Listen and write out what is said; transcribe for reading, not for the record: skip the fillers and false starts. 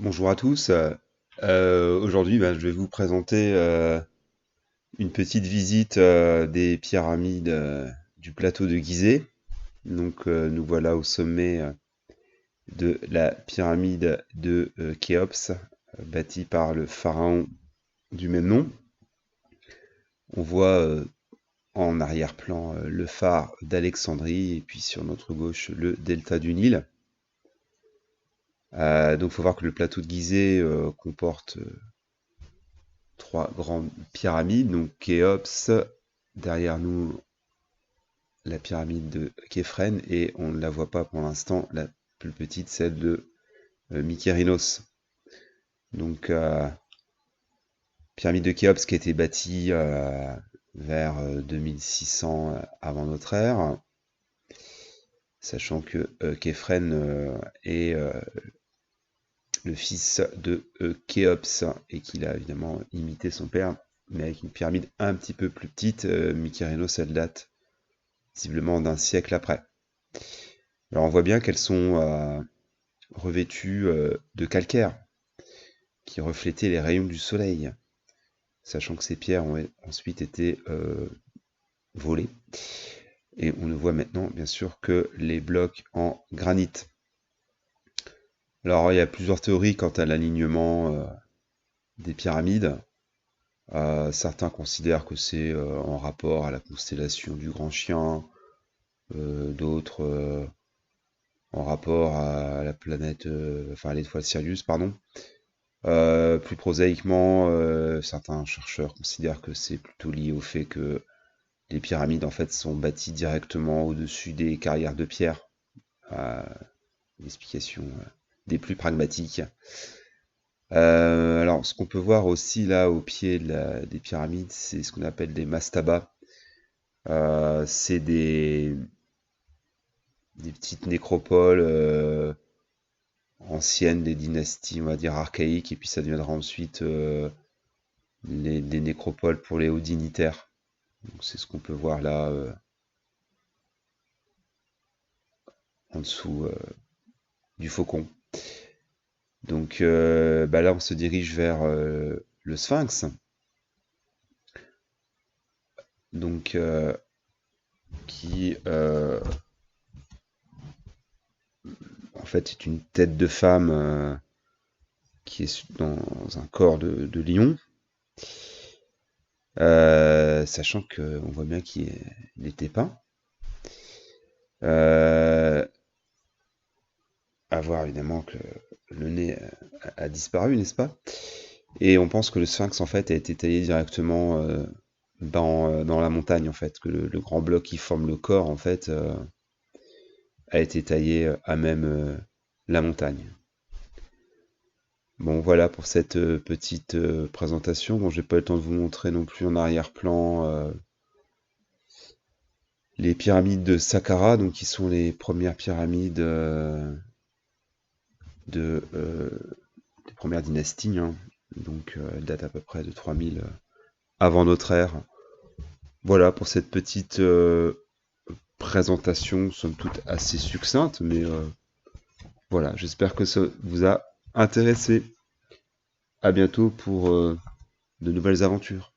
Bonjour à tous. Aujourd'hui, je vais vous présenter une petite visite des pyramides du plateau de Gizeh. Donc, nous voilà au sommet de la pyramide de Khéops, bâtie par le pharaon du même nom. On voit en arrière-plan le phare d'Alexandrie et puis sur notre gauche le delta du Nil. Donc, il faut voir que le plateau de Gizeh comporte trois grandes pyramides, donc Khéops, derrière nous la pyramide de Képhren, et on ne la voit pas pour l'instant, la plus petite, celle de Mykérinos. Donc pyramide de Khéops qui a été bâtie vers 2600 avant notre ère, sachant que Képhren est le fils de Khéops et qu'il a évidemment imité son père, mais avec une pyramide un petit peu plus petite. Mykérinos, elle date visiblement d'un siècle après. Alors on voit bien qu'elles sont revêtues de calcaire qui reflétait les rayons du soleil, sachant que ces pierres ont ensuite été volées. Et on ne voit maintenant bien sûr que les blocs en granit. Alors il y a plusieurs théories quant à l'alignement des pyramides. Certains considèrent que c'est en rapport à la constellation du Grand Chien, d'autres en rapport à la planète, enfin à l'étoile Sirius, pardon. Plus prosaïquement, certains chercheurs considèrent que c'est plutôt lié au fait que les pyramides en fait sont bâties directement au-dessus des carrières de pierre. Une explication des plus pragmatiques. Alors, ce qu'on peut voir aussi là au pied des pyramides, c'est ce qu'on appelle des mastabas. C'est des petites nécropoles anciennes, des dynasties, on va dire archaïques, et puis ça deviendra ensuite des nécropoles pour les hauts dignitaires. C'est ce qu'on peut voir là en dessous du faucon. Donc là, on se dirige vers le Sphinx. Donc, qui en fait est une tête de femme qui est dans un corps de lion. Sachant qu'on voit bien qu'il était peint. À voir évidemment que le nez a disparu, n'est-ce pas? Et on pense que le sphinx en fait a été taillé directement dans la montagne en fait, que le grand bloc qui forme le corps en fait a été taillé à même la montagne. Bon voilà pour cette petite présentation. Bon, j'ai pas eu le temps de vous montrer non plus en arrière-plan les pyramides de Saqqara, donc qui sont les premières pyramides des premières dynasties, hein. Donc elles datent à peu près de 3000 avant notre ère. Voilà pour cette petite présentation, somme toute assez succincte, mais voilà, j'espère que ça vous a intéressé. À bientôt pour de nouvelles aventures.